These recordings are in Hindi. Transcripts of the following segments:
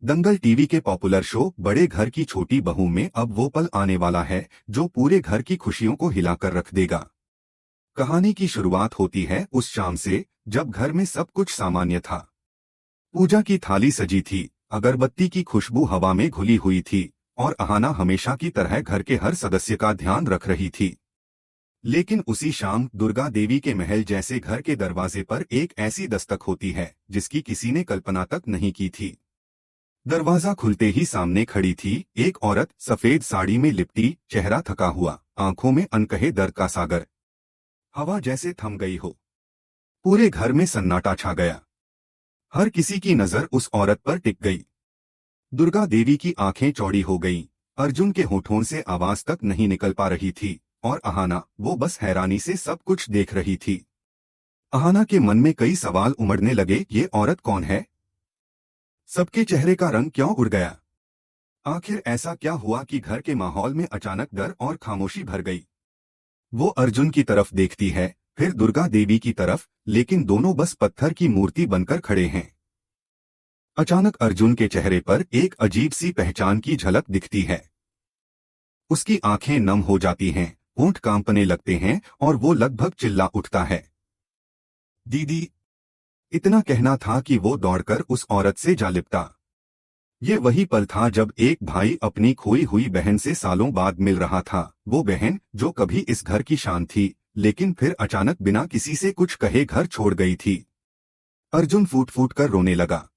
दंगल टीवी के पॉपुलर शो बड़े घर की छोटी बहू में अब वो पल आने वाला है जो पूरे घर की खुशियों को हिलाकर रख देगा। कहानी की शुरुआत होती है उस शाम से जब घर में सब कुछ सामान्य था। पूजा की थाली सजी थी, अगरबत्ती की खुशबू हवा में घुली हुई थी और अहाना हमेशा की तरह घर के हर सदस्य का ध्यान रख रही थी। लेकिन उसी शाम दुर्गा देवी के महल जैसे घर के दरवाजे पर एक ऐसी दस्तक होती है जिसकी किसी ने कल्पना तक नहीं की थी। दरवाजा खुलते ही सामने खड़ी थी एक औरत, सफेद साड़ी में लिपटी, चेहरा थका हुआ, आंखों में अनकहे दर्द का सागर। हवा जैसे थम गई हो। पूरे घर में सन्नाटा छा गया। हर किसी की नजर उस औरत पर टिक गई। दुर्गा देवी की आंखें चौड़ी हो गईं। अर्जुन के होठों से आवाज तक नहीं निकल पा रही थी और अहाना, वो बस हैरानी से सब कुछ देख रही थी। अहाना के मन में कई सवाल उमड़ने लगे। ये औरत कौन है? सबके चेहरे का रंग क्यों उड़ गया? आखिर ऐसा क्या हुआ कि घर के माहौल में अचानक डर और खामोशी भर गई? वो अर्जुन की तरफ देखती है, फिर दुर्गा देवी की तरफ, लेकिन दोनों बस पत्थर की मूर्ति बनकर खड़े हैं। अचानक अर्जुन के चेहरे पर एक अजीब सी पहचान की झलक दिखती है। उसकी आंखें नम हो जाती हैं, होंठ कांपने लगते हैं और वो लगभग चिल्ला उठता है, दीदी। इतना कहना था कि वो दौड़कर उस औरत से जा लिपटा। ये वही पल था जब एक भाई अपनी खोई हुई बहन से सालों बाद मिल रहा था। वो बहन जो कभी इस घर की शान थी, लेकिन फिर अचानक बिना किसी से कुछ कहे घर छोड़ गई थी। अर्जुन फूट फूट कर रोने लगा।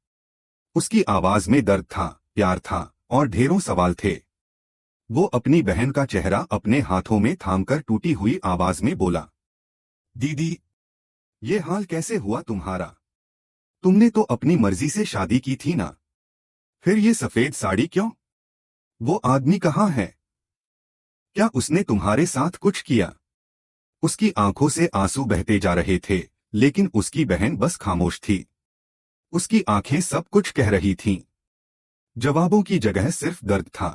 उसकी आवाज में दर्द था, प्यार था और ढेरों सवाल थे। वो अपनी बहन का चेहरा अपने हाथों में थामकर टूटी हुई आवाज में बोला, दीदी, ये हाल कैसे हुआ तुम्हारा? तुमने तो अपनी मर्जी से शादी की थी ना? फिर ये सफेद साड़ी क्यों? वो आदमी कहाँ है? क्या उसने तुम्हारे साथ कुछ किया? उसकी आंखों से आंसू बहते जा रहे थे, लेकिन उसकी बहन बस खामोश थी। उसकी आंखें सब कुछ कह रही थीं। जवाबों की जगह सिर्फ दर्द था।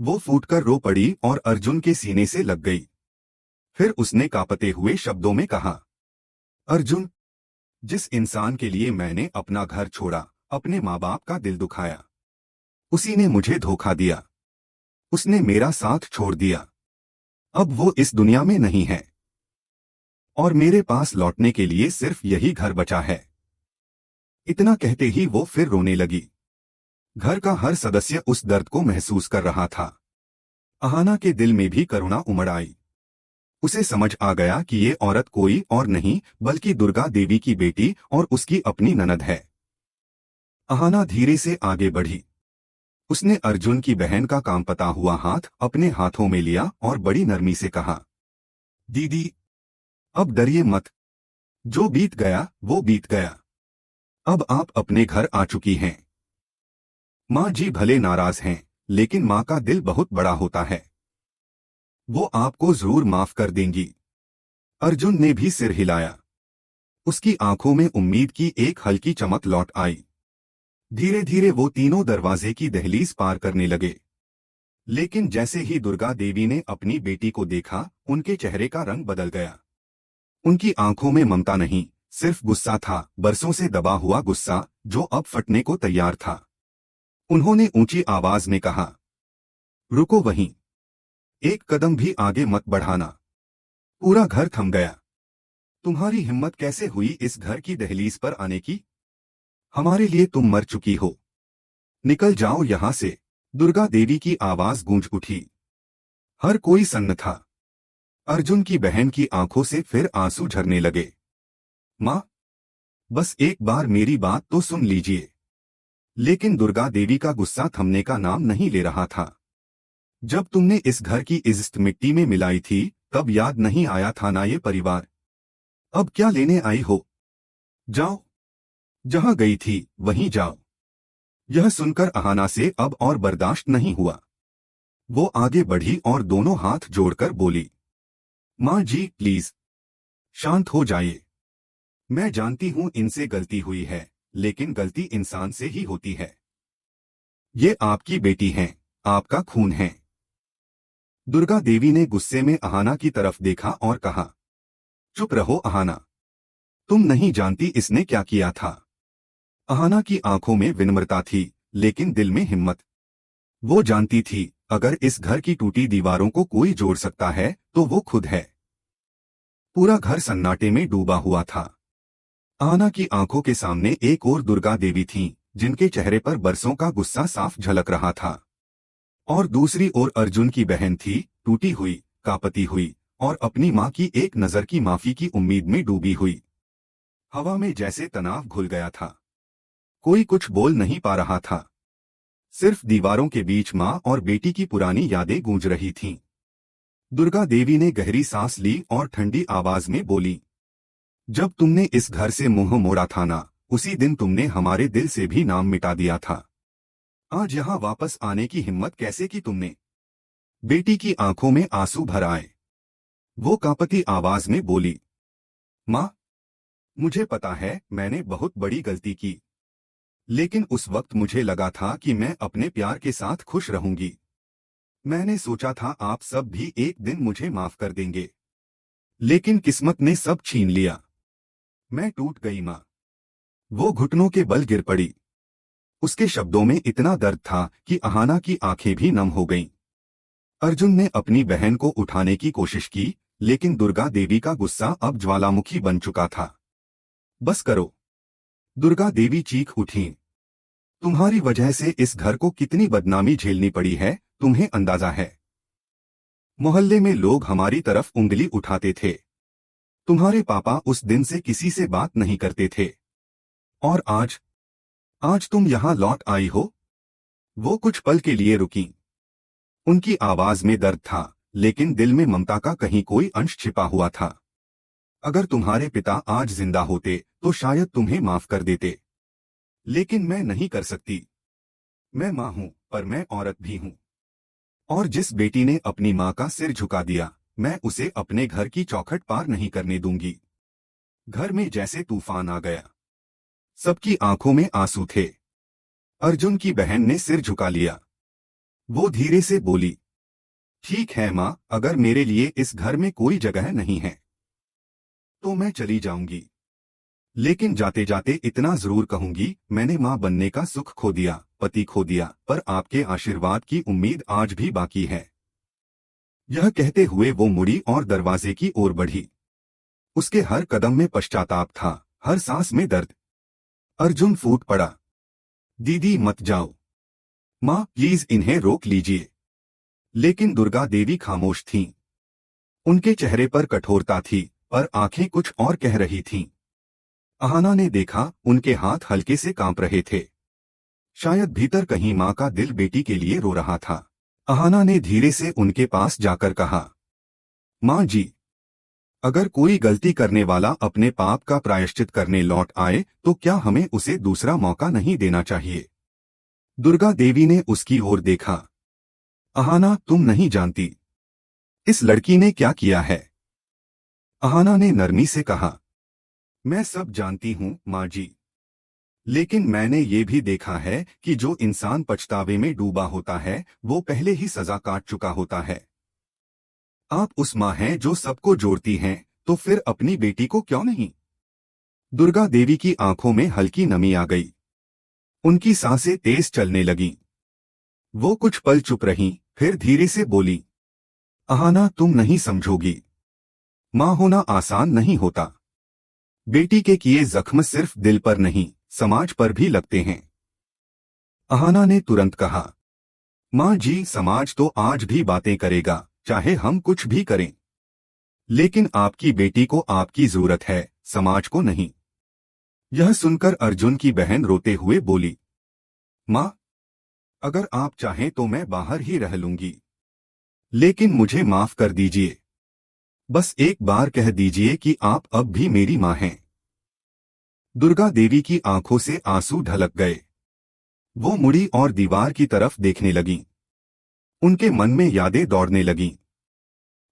वो फूटकर रो पड़ी और अर्जुन के सीने से लग गई। फिर उसने कांपते हुए शब्दों में कहा, अर्जुन, जिस इंसान के लिए मैंने अपना घर छोड़ा, अपने माँ बाप का दिल दुखाया, उसी ने मुझे धोखा दिया। उसने मेरा साथ छोड़ दिया। अब वो इस दुनिया में नहीं है और मेरे पास लौटने के लिए सिर्फ यही घर बचा है। इतना कहते ही वो फिर रोने लगी। घर का हर सदस्य उस दर्द को महसूस कर रहा था। अहाना के दिल में भी करुणा उमड़ आई। उसे समझ आ गया कि ये औरत कोई और नहीं बल्कि दुर्गा देवी की बेटी और उसकी अपनी ननद है। अहाना धीरे से आगे बढ़ी। उसने अर्जुन की बहन का कांपता हुआ हाथ अपने हाथों में लिया और बड़ी नरमी से कहा, दीदी, अब डरिए मत। जो बीत गया वो बीत गया। अब आप अपने घर आ चुकी हैं। माँ जी भले नाराज हैं, लेकिन माँ का दिल बहुत बड़ा होता है। वो आपको जरूर माफ कर देंगी। अर्जुन ने भी सिर हिलाया। उसकी आंखों में उम्मीद की एक हल्की चमक लौट आई। धीरे धीरे वो तीनों दरवाजे की दहलीज पार करने लगे। लेकिन जैसे ही दुर्गा देवी ने अपनी बेटी को देखा, उनके चेहरे का रंग बदल गया। उनकी आंखों में ममता नहीं, सिर्फ गुस्सा था, बरसों से दबा हुआ गुस्सा जो अब फटने को तैयार था। उन्होंने ऊंची आवाज में कहा, रुको वहीं। एक कदम भी आगे मत बढ़ाना। पूरा घर थम गया। तुम्हारी हिम्मत कैसे हुई इस घर की दहलीज पर आने की? हमारे लिए तुम मर चुकी हो। निकल जाओ यहां से। दुर्गा देवी की आवाज गूंज उठी। हर कोई सन्न था। अर्जुन की बहन की आंखों से फिर आंसू झरने लगे। माँ, बस एक बार मेरी बात तो सुन लीजिए। लेकिन दुर्गा देवी का गुस्सा थमने का नाम नहीं ले रहा था। जब तुमने इस घर की इज्जत मिट्टी में मिलाई थी, तब याद नहीं आया था ना ये परिवार? अब क्या लेने आई हो? जाओ, जहां गई थी वहीं जाओ। यह सुनकर अहाना से अब और बर्दाश्त नहीं हुआ। वो आगे बढ़ी और दोनों हाथ जोड़कर बोली, माँ जी प्लीज, शांत हो जाइए। मैं जानती हूं इनसे गलती हुई है, लेकिन गलती इंसान से ही होती है। ये आपकी बेटी हैं, आपका खून है। दुर्गा देवी ने गुस्से में अहाना की तरफ देखा और कहा, चुप रहो अहाना। तुम नहीं जानती इसने क्या किया था। अहाना की आंखों में विनम्रता थी, लेकिन दिल में हिम्मत। वो जानती थी अगर इस घर की टूटी दीवारों को कोई जोड़ सकता है तो वो खुद है। पूरा घर सन्नाटे में डूबा हुआ था। आहना की आंखों के सामने एक और दुर्गा देवी थीं, जिनके चेहरे पर बरसों का गुस्सा साफ झलक रहा था। और दूसरी ओर अर्जुन की बहन थी, टूटी हुई, कांपती हुई और अपनी मां की एक नजर की माफी की उम्मीद में डूबी हुई। हवा में जैसे तनाव घुल गया था। कोई कुछ बोल नहीं पा रहा था। सिर्फ दीवारों के बीच मां और बेटी की पुरानी यादें गूंज रही थीं। दुर्गा देवी ने गहरी सांस ली और ठंडी आवाज में बोली, जब तुमने इस घर से मुंह मोड़ा था ना, उसी दिन तुमने हमारे दिल से भी नाम मिटा दिया था। आज यहाँ वापस आने की हिम्मत कैसे की तुमने? बेटी की आंखों में आंसू भर आए। वो कांपती आवाज में बोली, माँ, मुझे पता है मैंने बहुत बड़ी गलती की, लेकिन उस वक्त मुझे लगा था कि मैं अपने प्यार के साथ खुश रहूंगी। मैंने सोचा था आप सब भी एक दिन मुझे माफ कर देंगे, लेकिन किस्मत ने सब छीन लिया। मैं टूट गई माँ। वो घुटनों के बल गिर पड़ी। उसके शब्दों में इतना दर्द था कि आहना की आंखें भी नम हो गईं। अर्जुन ने अपनी बहन को उठाने की कोशिश की, लेकिन दुर्गा देवी का गुस्सा अब ज्वालामुखी बन चुका था। बस करो, दुर्गा देवी चीख उठी। तुम्हारी वजह से इस घर को कितनी बदनामी झेलनी पड़ी है, तुम्हें अंदाजा है? मोहल्ले में लोग हमारी तरफ उंगली उठाते थे। तुम्हारे पापा उस दिन से किसी से बात नहीं करते थे। और आज आज तुम यहाँ लौट आई हो। वो कुछ पल के लिए रुकी। उनकी आवाज में दर्द था, लेकिन दिल में ममता का कहीं कोई अंश छिपा हुआ था। अगर तुम्हारे पिता आज जिंदा होते तो शायद तुम्हें माफ कर देते, लेकिन मैं नहीं कर सकती। मैं माँ हूँ, पर मैं औरत भी हूँ। और जिस बेटी ने अपनी माँ का सिर झुका दिया, मैं उसे अपने घर की चौखट पार नहीं करने दूंगी। घर में जैसे तूफान आ गया। सबकी आंखों में आंसू थे। अर्जुन की बहन ने सिर झुका लिया। वो धीरे से बोली, ठीक है माँ, अगर मेरे लिए इस घर में कोई जगह नहीं है तो मैं चली जाऊंगी, लेकिन जाते जाते इतना जरूर कहूंगी, मैंने माँ बनने का सुख खो दिया, पति खो दिया, पर आपके आशीर्वाद की उम्मीद आज भी बाकी है। यह कहते हुए वो मुड़ी और दरवाजे की ओर बढ़ी। उसके हर कदम में पश्चाताप था, हर सांस में दर्द। अर्जुन फूट पड़ा, दीदी मत जाओ, माँ प्लीज इन्हें रोक लीजिए। लेकिन दुर्गा देवी खामोश थीं। उनके चेहरे पर कठोरता थी, पर आंखें कुछ और कह रही थीं। आहना ने देखा, उनके हाथ हल्के से कांप रहे थे। शायद भीतर कहीं माँ का दिल बेटी के लिए रो रहा था। आहना ने धीरे से उनके पास जाकर कहा, माँ जी, अगर कोई गलती करने वाला अपने पाप का प्रायश्चित करने लौट आए तो क्या हमें उसे दूसरा मौका नहीं देना चाहिए? दुर्गा देवी ने उसकी ओर देखा। आहना, तुम नहीं जानती इस लड़की ने क्या किया है। आहना ने नरमी से कहा, मैं सब जानती हूँ माँ जी, लेकिन मैंने ये भी देखा है कि जो इंसान पछतावे में डूबा होता है वो पहले ही सजा काट चुका होता है। आप उस माँ हैं जो सबको जोड़ती हैं, तो फिर अपनी बेटी को क्यों नहीं? दुर्गा देवी की आंखों में हल्की नमी आ गई। उनकी सांसें तेज चलने लगीं। वो कुछ पल चुप रहीं, फिर धीरे से बोली, आहना, तुम नहीं समझोगी। माँ होना आसान नहीं होता। बेटी के किए जख्म सिर्फ दिल पर नहीं, समाज पर भी लगते हैं। आहना ने तुरंत कहा, माँ जी, समाज तो आज भी बातें करेगा, चाहे हम कुछ भी करें। लेकिन आपकी बेटी को आपकी जरूरत है, समाज को नहीं। यह सुनकर अर्जुन की बहन रोते हुए बोली, माँ, अगर आप चाहें तो मैं बाहर ही रह लूंगी, लेकिन मुझे माफ कर दीजिए। बस एक बार कह दीजिए कि आप अब भी मेरी माँ हैं। दुर्गा देवी की आंखों से आंसू ढलक गए। वो मुड़ी और दीवार की तरफ देखने लगीं। उनके मन में यादें दौड़ने लगीं।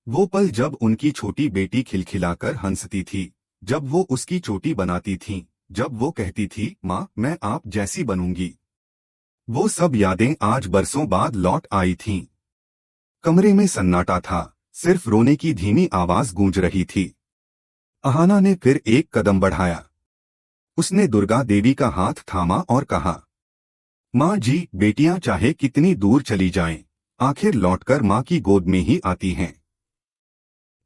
वो पल जब उनकी छोटी बेटी खिलखिलाकर हंसती थी, जब वो उसकी चोटी बनाती थी, जब वो कहती थी, माँ मैं आप जैसी बनूंगी। वो सब यादें आज बरसों बाद लौट आई थीं। कमरे में सन्नाटा था, सिर्फ रोने की धीमी आवाज गूंज रही थी। आहना ने फिर एक कदम बढ़ाया। उसने दुर्गा देवी का हाथ थामा और कहा, माँ जी, बेटियां चाहे कितनी दूर चली जाएं, आखिर लौटकर माँ की गोद में ही आती हैं।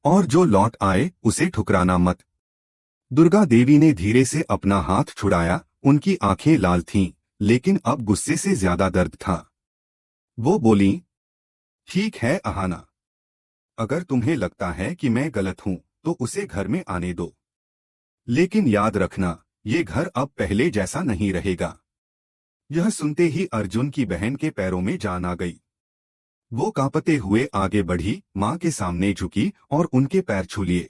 और जो लौट आए उसे ठुकराना मत। दुर्गा देवी ने धीरे से अपना हाथ छुड़ाया। उनकी आंखें लाल थीं, लेकिन अब गुस्से से ज्यादा दर्द था। वो बोली, ठीक है अहाना, अगर तुम्हें लगता है कि मैं गलत हूं तो उसे घर में आने दो, लेकिन याद रखना, ये घर अब पहले जैसा नहीं रहेगा। यह सुनते ही अर्जुन की बहन के पैरों में जान आ गई। वो कांपते हुए आगे बढ़ी, माँ के सामने झुकी और उनके पैर छू लिए।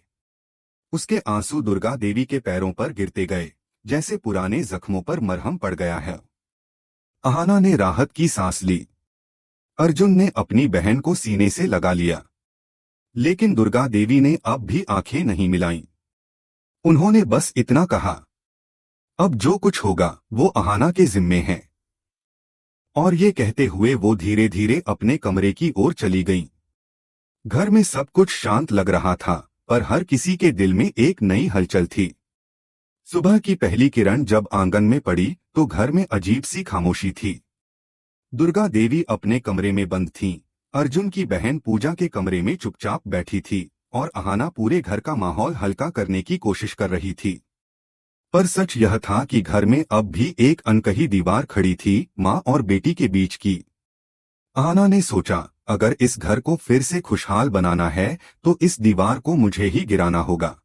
उसके आंसू दुर्गा देवी के पैरों पर गिरते गए, जैसे पुराने जख्मों पर मरहम पड़ गया है। अहाना ने राहत की सांस ली। अर्जुन ने अपनी बहन को सीने से लगा लिया, लेकिन दुर्गा देवी ने अब भी आंखें नहीं मिलाईं। उन्होंने बस इतना कहा, अब जो कुछ होगा वो अहाना के जिम्मे है। और ये कहते हुए वो धीरे धीरे अपने कमरे की ओर चली गईं। घर में सब कुछ शांत लग रहा था, पर हर किसी के दिल में एक नई हलचल थी। सुबह की पहली किरण जब आंगन में पड़ी तो घर में अजीब सी खामोशी थी। दुर्गा देवी अपने कमरे में बंद थीं, अर्जुन की बहन पूजा के कमरे में चुपचाप बैठी थी, और अहाना पूरे घर का माहौल हल्का करने की कोशिश कर रही थी। पर सच यह था कि घर में अब भी एक अनकही दीवार खड़ी थी, माँ और बेटी के बीच की। अहाना ने सोचा, अगर इस घर को फिर से खुशहाल बनाना है तो इस दीवार को मुझे ही गिराना होगा।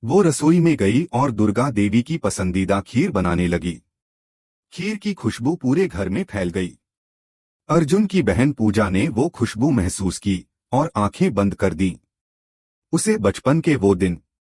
वो रसोई में गई और दुर्गा देवी की पसंदीदा खीर बनाने लगी। खीर की खुशबू पूरे घर में फैल गई। अर्जुन की बहन पूजा ने वो खुशबू महसूस की और आंखें बंद कर दी। उसे बचपन के वो दिन